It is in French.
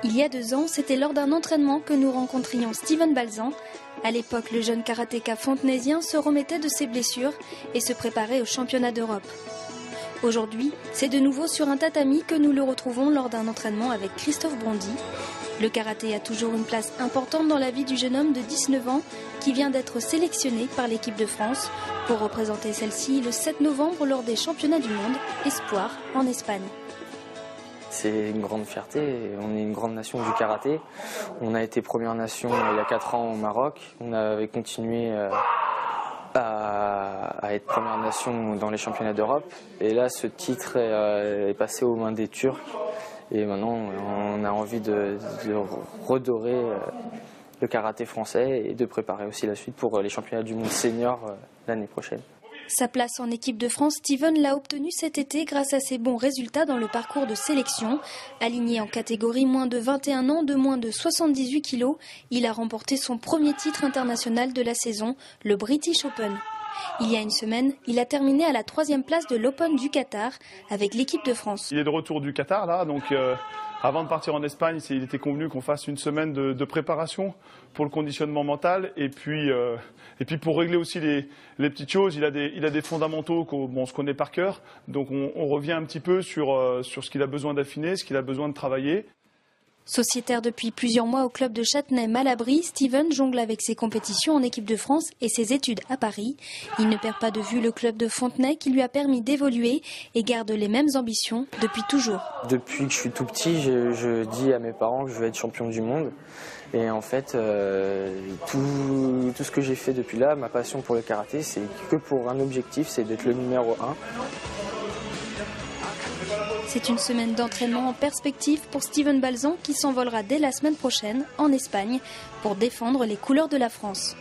Il y a 2 ans, c'était lors d'un entraînement que nous rencontrions Steven Balzan. À l'époque, le jeune karatéka fontenaisien se remettait de ses blessures et se préparait au championnat d'Europe. Aujourd'hui, c'est de nouveau sur un tatami que nous le retrouvons lors d'un entraînement avec Christophe Bondy. Le karaté a toujours une place importante dans la vie du jeune homme de 19 ans qui vient d'être sélectionné par l'équipe de France pour représenter celle-ci le 7 novembre lors des championnats du monde Espoir en Espagne. C'est une grande fierté, on est une grande nation du karaté. On a été première nation il y a 4 ans au Maroc, on avait continué à être première nation dans les championnats d'Europe. Et là, ce titre est passé aux mains des Turcs. Et maintenant, on a envie de redorer le karaté français et de préparer aussi la suite pour les championnats du monde senior l'année prochaine. Sa place en équipe de France, Steven l'a obtenue cet été grâce à ses bons résultats dans le parcours de sélection. Aligné en catégorie moins de 21 ans, de moins de 78 kilos, il a remporté son premier titre international de la saison, le British Open. Il y a une semaine, il a terminé à la 3e place de l'Open du Qatar avec l'équipe de France. Il est de retour du Qatar là, donc avant de partir en Espagne, il était convenu qu'on fasse une semaine de préparation pour le conditionnement mental et puis pour régler aussi les petites choses. Il a des fondamentaux qu'on se connaît par cœur, donc on revient un petit peu sur ce qu'il a besoin d'affiner, ce qu'il a besoin de travailler. Sociétaire depuis plusieurs mois au club de Châtenay-Malabry, Steven jongle avec ses compétitions en équipe de France et ses études à Paris. Il ne perd pas de vue le club de Fontenay qui lui a permis d'évoluer et garde les mêmes ambitions depuis toujours. Depuis que je suis tout petit, je dis à mes parents que je veux être champion du monde. Et en fait, tout ce que j'ai fait depuis là, ma passion pour le karaté, c'est que pour un objectif, c'est d'être le numéro 1. C'est une semaine d'entraînement en perspective pour Steven Balzan qui s'envolera dès la semaine prochaine en Espagne pour défendre les couleurs de la France.